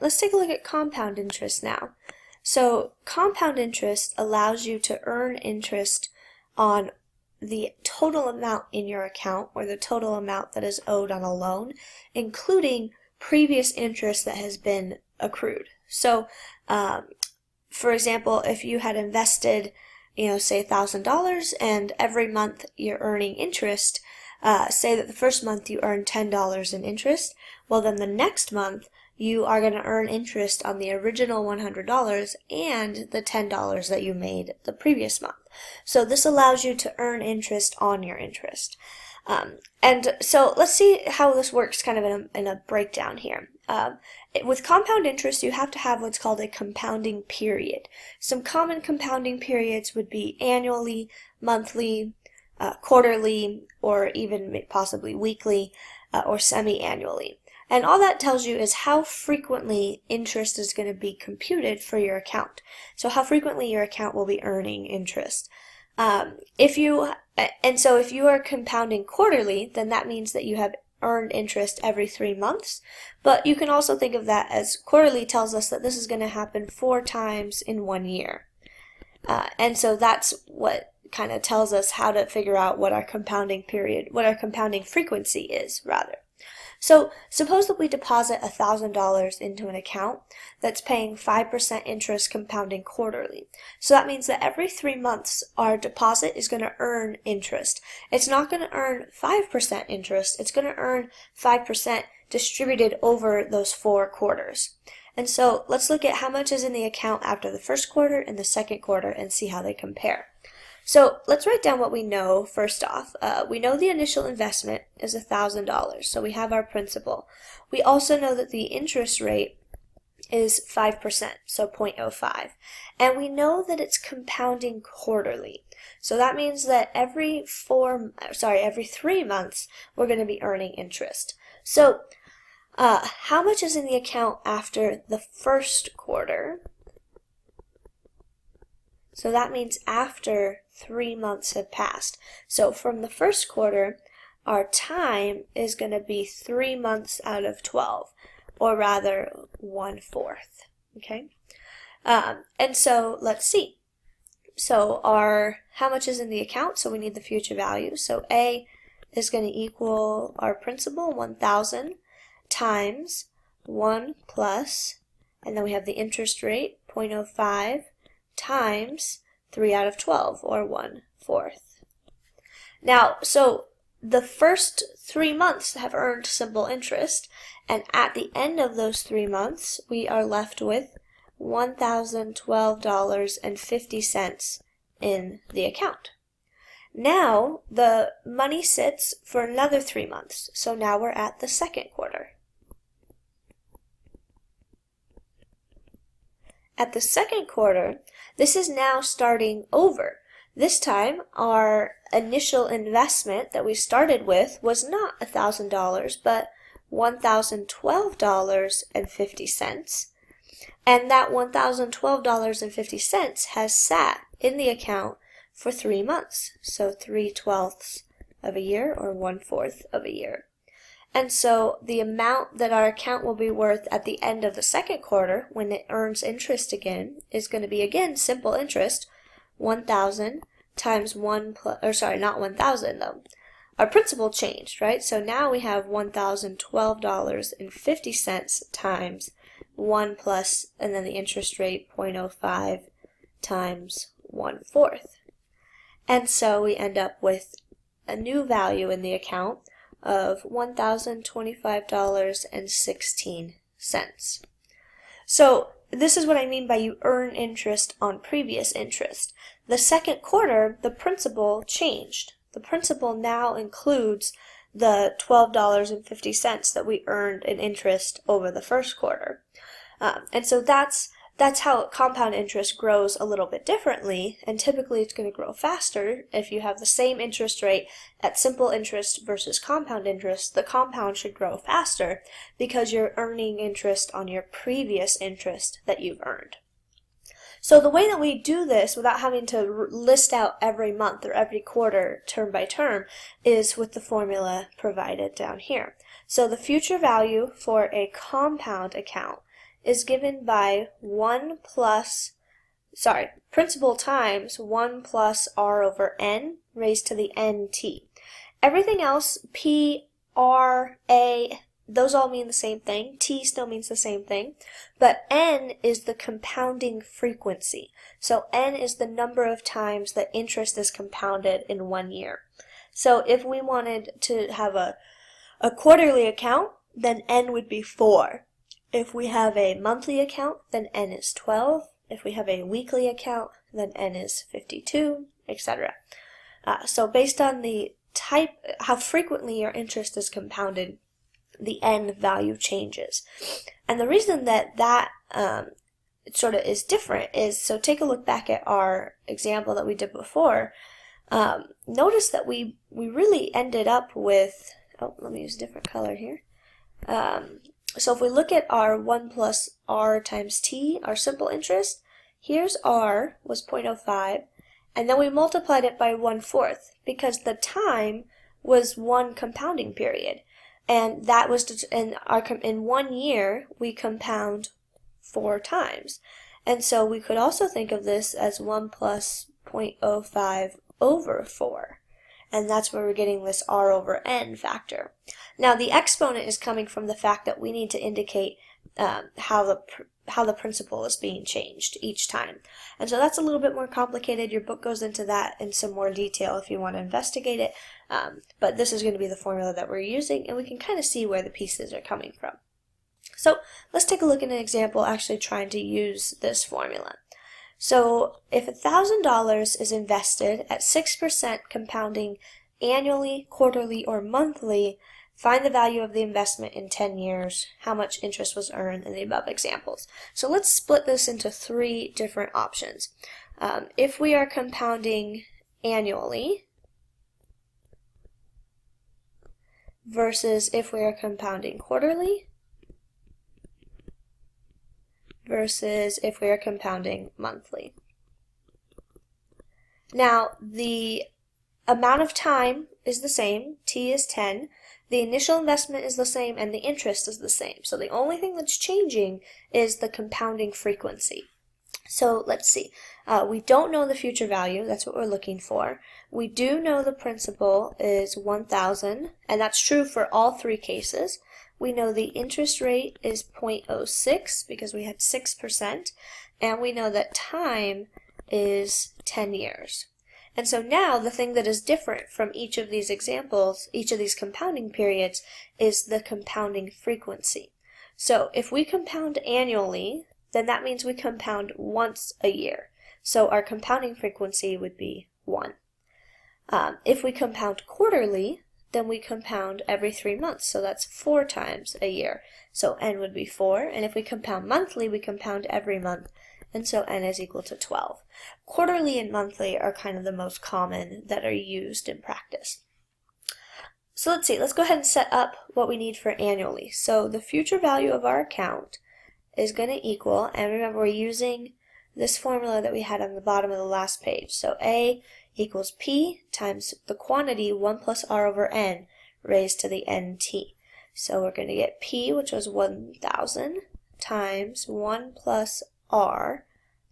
let's take a look at compound interest now. So compound interest allows you to earn interest on the total amount in your account, or the total amount that is owed on a loan, including previous interest that has been accrued. So for example, if you had invested, say $1,000, and every month you're earning interest, say that the first month you earn $10 in interest, well then the next month you are going to earn interest on the original $100 and the $10 that you made the previous month. So this allows you to earn interest on your interest. And so let's see how this works kind of in a breakdown here. With compound interest, you have to have what's called a compounding period. Some common compounding periods would be annually, monthly, quarterly, or even possibly weekly, or semi-annually. And all that tells you is how frequently interest is going to be computed for your account. So how frequently your account will be earning interest. If you are compounding quarterly, then that means that you have earned interest every 3 months. But you can also think of that as quarterly tells us that this is going to happen 4 times in 1 year. And so that's what kind of tells us how to figure out what our compounding frequency is, rather. So suppose that we deposit $1,000 into an account that's paying 5% interest compounding quarterly. So that means that every 3 months our deposit is going to earn interest. It's not going to earn 5% interest, it's going to earn 5% distributed over those 4 quarters. And so let's look at how much is in the account after the first quarter and the second quarter and see how they compare. So let's write down what we know first off. We know the initial investment is $1,000, so we have our principal. We also know that the interest rate is 5%, so 0.05. And we know that it's compounding quarterly. So that means that every 3 months we're going to be earning interest. So how much is in the account after the first quarter? So that means after 3 months have passed. So from the first quarter, our time is going to be 3 months out of 12, or rather 1/4. Okay, and so let's see. So how much is in the account? So we need the future value. So A is going to equal our principal, 1,000, times 1 plus, and then we have the interest rate, 0.05, times 3 out of 12, or 1/4. Now, so the first 3 months have earned simple interest, and at the end of those 3 months, we are left with $1,012.50 in the account. Now, the money sits for another 3 months, so now we're at the second quarter. At the second quarter, this is now starting over. This time, our initial investment that we started with was not $1,000, but $1,012.50. And that $1,012.50 has sat in the account for 3 months. So 3/12 of a year, or 1/4 of a year. And so the amount that our account will be worth at the end of the second quarter, when it earns interest again, is going to be, again, simple interest, 1,000 times 1 plus, or sorry, not 1,000 though. Our principal changed, right? So now we have $1,012.50 times 1 plus, and then the interest rate, 0.05, times 1/4. And so we end up with a new value in the account of $1,025.16. So this is what I mean by you earn interest on previous interest. The second quarter, the principal changed. The principal now includes the $12.50 that we earned in interest over the first quarter. And so that's how compound interest grows a little bit differently, and typically it's going to grow faster. If you have the same interest rate at simple interest versus compound interest, the compound should grow faster because you're earning interest on your previous interest that you've earned. So the way that we do this without having to list out every month or every quarter term by term is with the formula provided down here. So the future value for a compound account is given by principal times 1 plus r over n raised to the nt. Everything else, p, r, a, those all mean the same thing. T still means the same thing. But n is the compounding frequency. So n is the number of times that interest is compounded in 1 year. So if we wanted to have a quarterly account, then n would be 4. If we have a monthly account, then n is 12. If we have a weekly account, then n is 52, etc. So based on the type, how frequently your interest is compounded, the n value changes. And the reason that sort of is different is, so take a look back at our example that we did before. Notice that we really ended up with, let me use a different color here. So if we look at our 1 plus r times t, our simple interest, here's r was 0.05, and then we multiplied it by 1/4 because the time was one compounding period. And that was in 1 year, we compound 4 times. And so we could also think of this as 1 plus 0.05 over 4. And that's where we're getting this r over n factor. Now the exponent is coming from the fact that we need to indicate how the principal is being changed each time. And so that's a little bit more complicated. Your book goes into that in some more detail if you want to investigate it. But this is going to be the formula that we're using, and we can kind of see where the pieces are coming from. So let's take a look at an example actually trying to use this formula. So if $1,000 is invested at 6% compounding annually, quarterly, or monthly, find the value of the investment in 10 years, how much interest was earned in the above examples. So let's split this into 3 different options. If we are compounding annually versus if we are compounding quarterly versus if we are compounding monthly. Now, the amount of time is the same, t is 10, the initial investment is the same, and the interest is the same. So the only thing that's changing is the compounding frequency. So let's see. We don't know the future value, that's what we're looking for. We do know the principal is 1,000, and that's true for all 3 cases. We know the interest rate is 0.06 because we had 6%, and we know that time is 10 years. And so now the thing that is different from each of these examples, each of these compounding periods, is the compounding frequency. So if we compound annually, then that means we compound once a year. So our compounding frequency would be 1. If we compound quarterly, then we compound every 3 months, so that's 4 times a year. So n would be 4, and if we compound monthly, we compound every month, and so n is equal to 12. Quarterly and monthly are kind of the most common that are used in practice. So let's see, let's go ahead and set up what we need for annually. So the future value of our account is going to equal, and remember we're using this formula that we had on the bottom of the last page. So A equals P times the quantity 1 plus R over N raised to the NT. So we're going to get P, which was 1,000, times 1 plus R,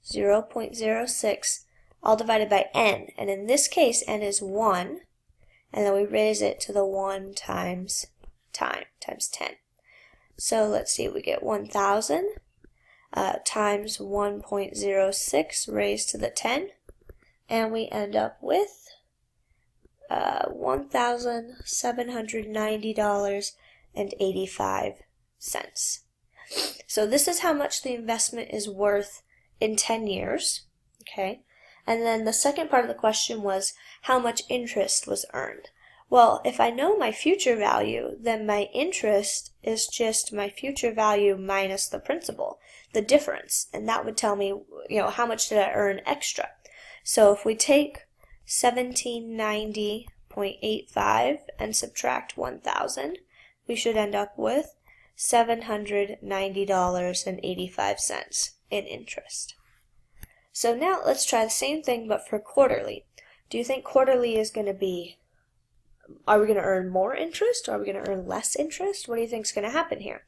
0.06, all divided by N. And in this case, N is 1, and then we raise it to the 1 times time, times 10. So let's see, we get 1,000 times 1.06 raised to the 10, and we end up with $1,790.85. So this is how much the investment is worth in 10 years, okay? And then the second part of the question was how much interest was earned. Well, if I know my future value, then my interest is just my future value minus the principal, the difference, and that would tell me, how much did I earn extra. So if we take 1790.85 and subtract 1,000, we should end up with $790.85 in interest. So now let's try the same thing but for quarterly. Do you think quarterly is going to be, are we going to earn more interest or are we going to earn less interest? What do you think is going to happen here?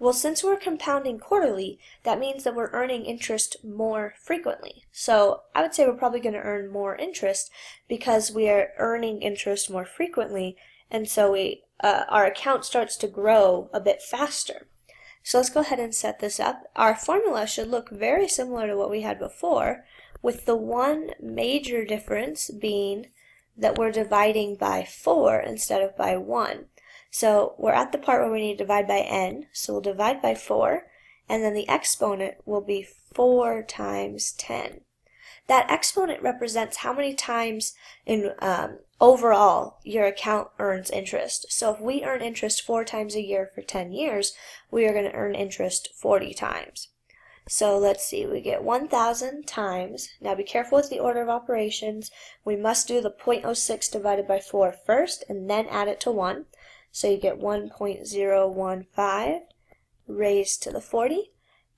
Well, since we're compounding quarterly, that means that we're earning interest more frequently. So I would say we're probably going to earn more interest because we are earning interest more frequently, and so our account starts to grow a bit faster. So let's go ahead and set this up. Our formula should look very similar to what we had before, with the one major difference being that we're dividing by 4 instead of by 1. So we're at the part where we need to divide by n, so we'll divide by 4, and then the exponent will be 4 times 10. That exponent represents how many times in overall your account earns interest. So if we earn interest 4 times a year for 10 years, we are going to earn interest 40 times. So let's see, we get 1,000 times, now be careful with the order of operations, we must do the 0.06 divided by 4 first and then add it to 1. So you get 1.015 raised to the 40,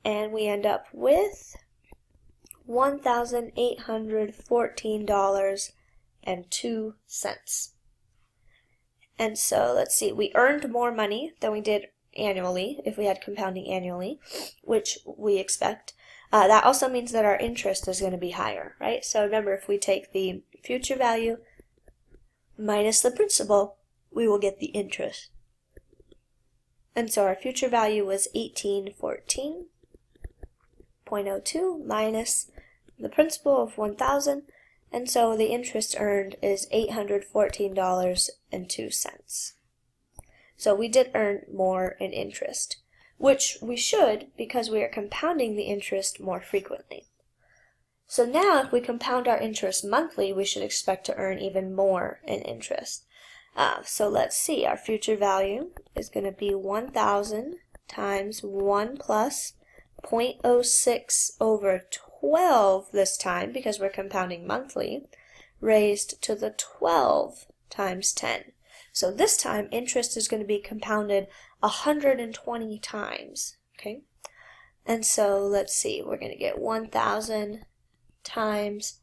and we end up with $1,814.02. And so let's see, we earned more money than we did annually if we had compounding annually, which we expect. That also means that our interest is going to be higher, right? So remember, if we take the future value minus the principal, we will get the interest. And so our future value was 1814.02 minus the principal of 1,000, and so the interest earned is $814.02. So we did earn more in interest, which we should because we are compounding the interest more frequently. So now if we compound our interest monthly, we should expect to earn even more in interest. So let's see, our future value is going to be 1,000 times 1 plus 0.06 over 12 this time, because we're compounding monthly, raised to the 12 times 10. So this time, interest is going to be compounded 120 times, okay? And so let's see, we're going to get 1,000 times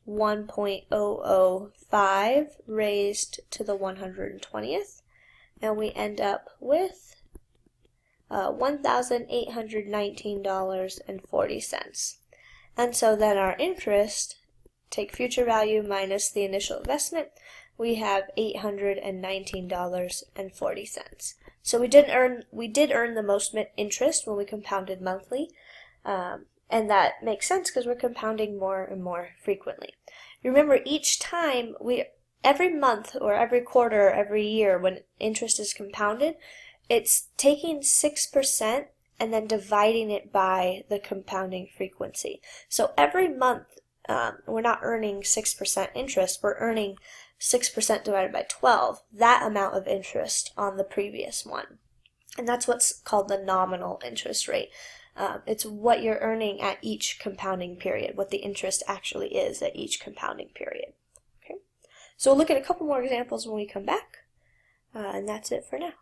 1.005 raised to the 120th, and we end up with $1,819.40. And so then our interest, take future value minus the initial investment, we have $819.40. So we did earn the most interest when we compounded monthly, and that makes sense because we're compounding more and more frequently. Remember, each time every month or every quarter or every year when interest is compounded, it's taking 6% and then dividing it by the compounding frequency. So every month we're not earning 6% interest, we're earning 6% divided by 12, that amount of interest on the previous one. And that's what's called the nominal interest rate. It's what you're earning at each compounding period, what the interest actually is at each compounding period. Okay? So we'll look at a couple more examples when we come back, and that's it for now.